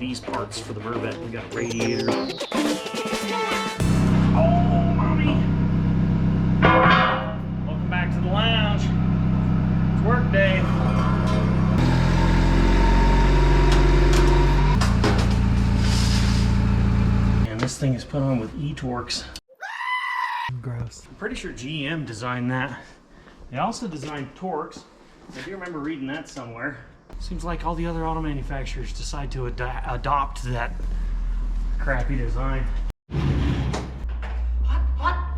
these parts for the Mervette. We got a radiator. Oh, mommy! Welcome back to the lounge. It's work day. And this thing is put on with E-Torx. Gross. I'm pretty sure GM designed that. They also designed Torx. I do remember reading that somewhere. Seems like all the other auto manufacturers decide to adopt that crappy design. Hot.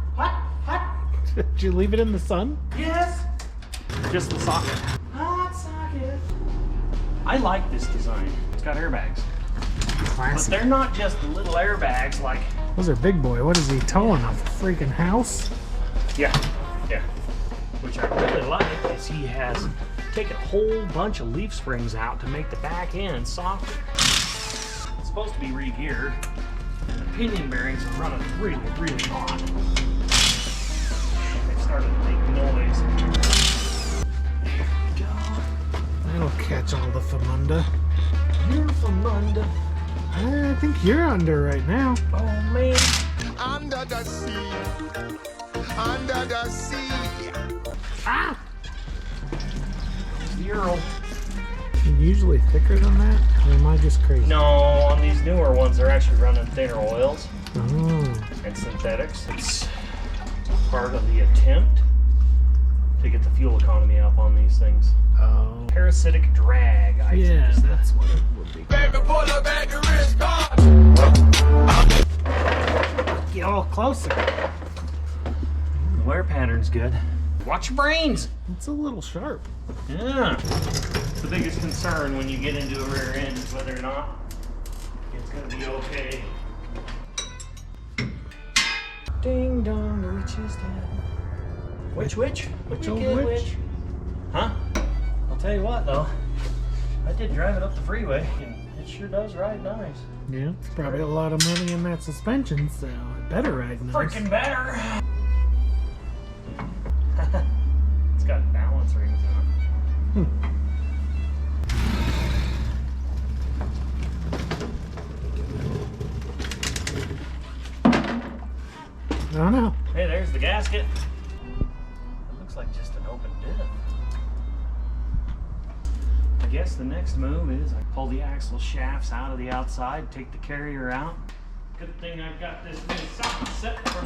Did you leave it in the sun? Yes. Just the socket. Hot socket. I like this design. It's got airbags. Classy. But they're not just the little airbags like... Those are big boy. What is he towing? A freaking house? Yeah. Which I really like is he has taken a whole bunch of leaf springs out to make the back end softer. It's supposed to be re-geared, and the pinion bearings are running really hot. They started to make noise. There we go. That'll catch all the famunda. You're from under. I think you're under right now. Oh man. Under the sea. Under the sea. Ah! Zero. Usually thicker than that? Or am I just crazy? No, on these newer ones, they're actually running thinner oils Oh. and synthetics. It's part of the attempt to get the fuel economy up on these things. Oh. Parasitic drag, I think. Yeah, that's what it would be. Baby, pull a bag of wrist card. Get all closer. The wear pattern's good. Watch your brains! It's a little sharp. Yeah. The biggest concern when you get into a rear end is whether or not it's going to be okay. Ding dong, the witch is dead. Which? Which old Wicked witch? Huh? I'll tell you what though, I did drive it up the freeway and it sure does ride nice. Yeah, it's probably a lot of money in that suspension, so it better ride nice. Freaking better! It's got balance rings on. I don't know. Hey, there's the gasket. It looks like just an open diff. I guess the next move is I pull the axle shafts out of the outside, take the carrier out. Good thing I've got this new socket set from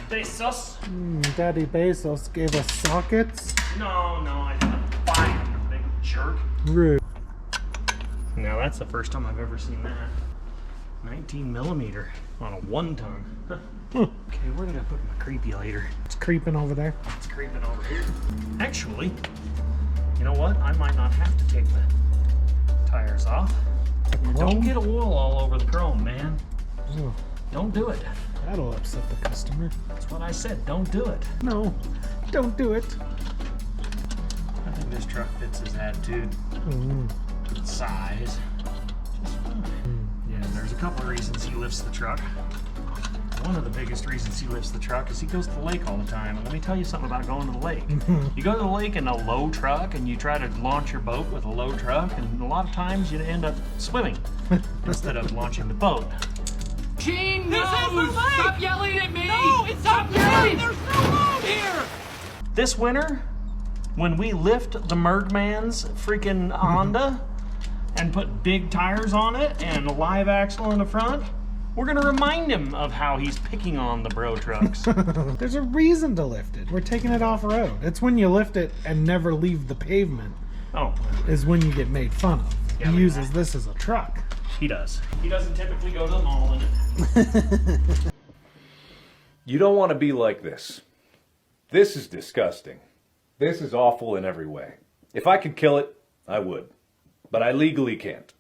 Bezos. Daddy Bezos gave us sockets. No, I didn't buy them, you big jerk. Rude. Now that's the first time I've ever seen that. 19 millimeter on a 1 ton. Okay, where did I put my creepy later? It's creeping over there. It's creeping over here. Actually, you know what? I might not have to take the tires off. Don't Chrome? get oil all over the chrome, man. Oh, Don't do it. that'll upset the customer. That's what I said. Don't do it. No, don't do it. I think this truck fits his attitude, size, just fine. Yeah, there's a couple of reasons he lifts the truck. One of the biggest reasons he lifts the truck is he goes to the lake all the time. And let me tell you something about going to the lake. You go to the lake in a low truck and you try to launch your boat with a low truck, and a lot of times you end up swimming instead of launching the boat. Gene, no! Stop yelling at me! No, it's stop yelling! There's no room here! This winter, when we lift the Mergman's freaking Honda and put big tires on it and a live axle in the front, we're gonna remind him of how he's picking on the bro trucks. There's a reason to lift it. We're taking it off road. It's when you lift it and never leave the pavement Oh, is when you get made fun of. Yeah, He but uses this as a truck. he does. He doesn't typically go to the mall in it. You don't want to be like this. This is disgusting. This is awful in every way. If I could kill it, I would. But I legally can't.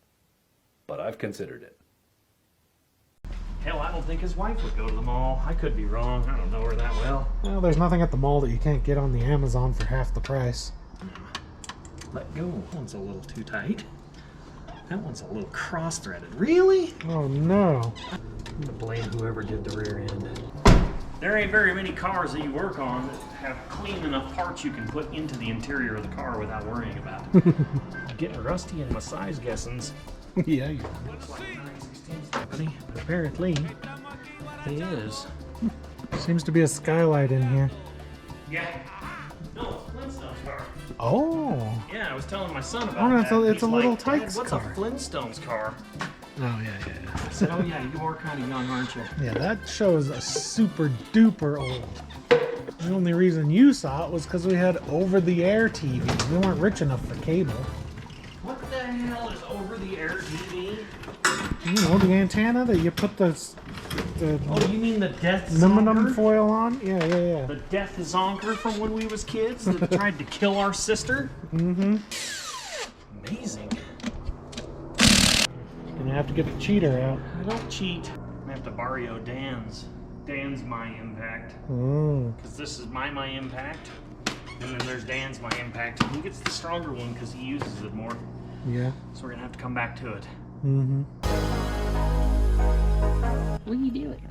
But I've considered it. Hell, I don't think his wife would go to the mall. I could be wrong. I don't know her that well. Well, there's nothing at the mall that you can't get on the Amazon for half the price. Let go. That one's a little too tight. That one's a little cross-threaded. Really? Oh no. I'm gonna blame whoever did the rear end. There ain't very many cars that you work on that have clean enough parts you can put into the interior of the car without worrying about it. Getting rusty in my size guessings. Yeah. Looks like a 9/16 company, but apparently it is. Seems to be a skylight in here. Yeah. No, it's a Flintstones car. Oh. Yeah, I was telling my son about Oh, that. it's a He's little like, Tykes "Dad, what's car." a Flintstones car? Oh, yeah. I said, oh yeah, you are kind of young, aren't you? Yeah, that show is a super duper old. The only reason you saw it was because we had over-the-air TV. We weren't rich enough for cable. What the hell is over-the-air TV? You know, the antenna that you put the Oh, you mean the Death aluminum Zonker? foil on? Yeah. The Death Zonker from when we was kids that tried to kill our sister? Mm-hmm. Amazing. Gonna have to get the cheater out. I don't cheat. I have to borrow Dan's My Impact. Oh. Because this is my Impact. And then there's Dan's My Impact. And he gets the stronger one because he uses it more. Yeah. So we're gonna have to come back to it. Mm-hmm. What are you doing?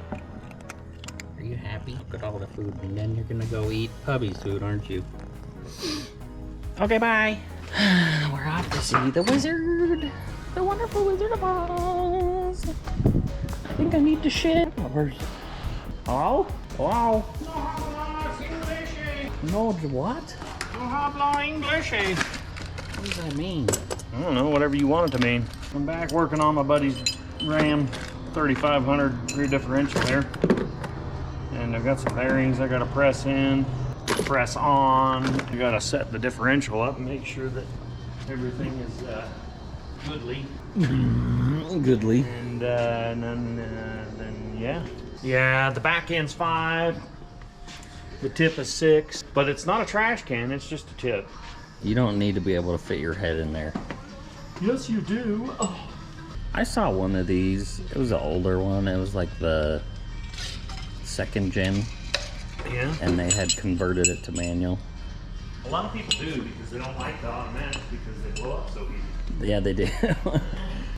Are you happy? Look at all the food, and then you're gonna go eat Hubby's food, aren't you? Okay, bye. We're off to see the wizard. The wonderful Wizard of Oz. I think I need to shit. Hello? Hello? No habla English. No, what? No habla English. What does that mean? I don't know, whatever you want it to mean. I'm back working on my buddy's Ram 3500 rear differential there. And I've got some bearings I gotta press in, press on. I gotta set the differential up and make sure that everything is goodly. Goodly. And then yeah. Yeah, the back end's 5. The tip is 6. But it's not a trash can, it's just a tip. You don't need to be able to fit your head in there. Yes, you do. Oh. I saw one of these. It was an older one. It was like the 2nd gen, Yeah. and they had converted it to manual. A lot of people do because they don't like the automatics because they blow up so easy. Yeah, they did.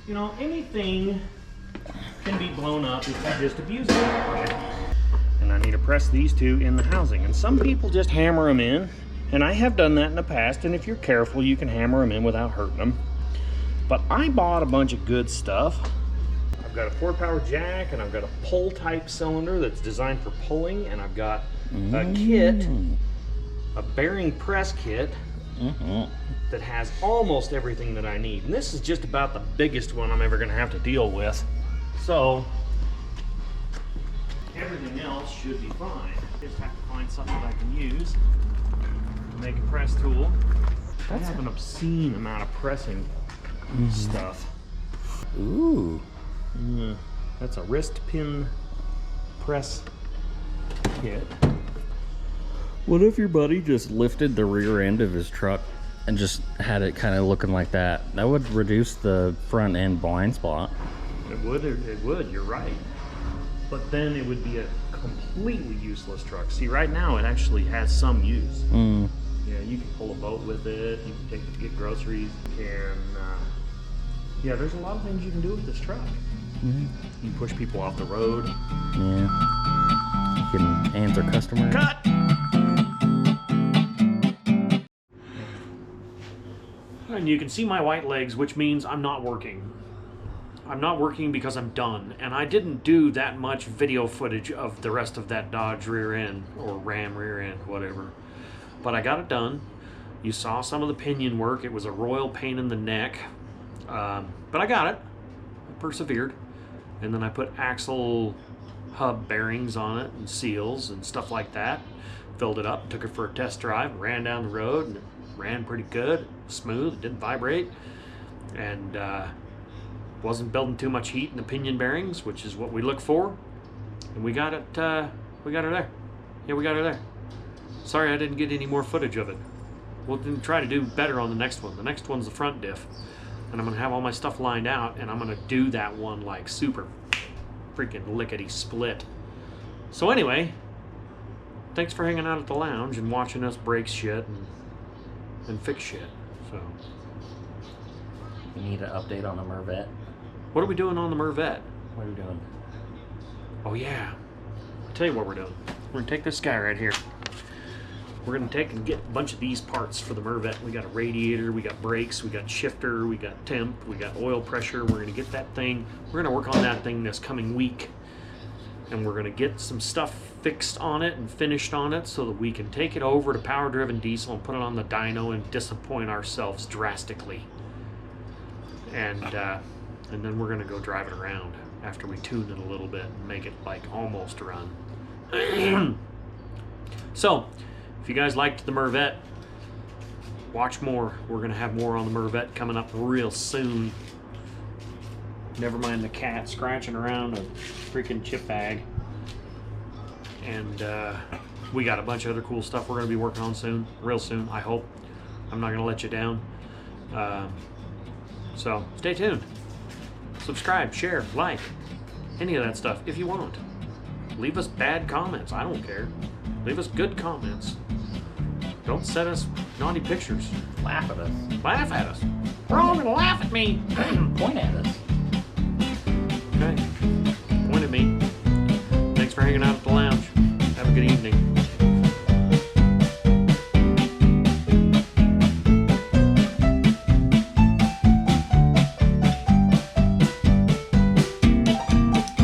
You know, anything can be blown up if you just abuse it. And I need to press these two in the housing. And some people just hammer them in. And I have done that in the past. And if you're careful, you can hammer them in without hurting them. But I bought a bunch of good stuff. I've got a 4-power jack, and I've got a pull type cylinder that's designed for pulling. And I've got a kit, a bearing press kit, that has almost everything that I need. And this is just about the biggest one I'm ever gonna have to deal with. So, everything else should be fine. Just have to find something that I can use to make a press tool. I have an obscene amount of pressing stuff. Ooh. That's a wrist pin press kit. What if your buddy just lifted the rear end of his truck and just had it kind of looking like that? That would reduce the front end blind spot. It would, you're right. But then it would be a completely useless truck. See, right now it actually has some use. Yeah, you can pull a boat with it, you can take it to get groceries, you can, yeah, there's a lot of things you can do with this truck. You can push people off the road. Yeah. You can answer customers. Cut! And you can see my white legs, which means I'm not working. I'm not working because I'm done. And I didn't do that much video footage of the rest of that Dodge rear end, or Ram rear end, whatever. But I got it done. You saw some of the pinion work. It was a royal pain in the neck. But I got it. I persevered. And then I put axle hub bearings on it and seals and stuff like that. Filled it up, took it for a test drive, ran down the road, and it ran pretty good, smooth, it didn't vibrate, and wasn't building too much heat in the pinion bearings, which is what we look for. And we got it there. Yeah, we got her there. Sorry I didn't get any more footage of it. We'll try to do better on the next one. The next one's the front diff. And I'm gonna have all my stuff lined out, and I'm gonna do that one like super freaking lickety split. So anyway, thanks for hanging out at the lounge and watching us break shit and fix shit. So, You need an update on the Mervette. what are we doing on the Mervette? What are you doing? Oh yeah, I'll tell you what we're doing. We're gonna take this guy right here. We're gonna take and get a bunch of these parts for the Mervette. We got a radiator, we got brakes, we got shifter, we got temp, we got oil pressure. We're gonna get that thing. We're gonna work on that thing this coming week. And we're gonna get some stuff fixed on it and finished on it so that we can take it over to power-driven diesel and put it on the dyno and disappoint ourselves drastically. And then we're gonna go drive it around after we tune it a little bit and make it like almost run. So, if you guys liked the Mervette, watch more. We're gonna have more on the Mervette coming up real soon. Never mind the cat scratching around a freaking chip bag. And we got a bunch of other cool stuff we're gonna be working on soon, real soon, I hope. I'm not gonna let you down. So stay tuned. Subscribe, share, like, any of that stuff if you want. Leave us bad comments, I don't care. Leave us good comments. Don't send us naughty pictures. Laugh at us. Laugh at us. We're all gonna laugh at me. Point at us.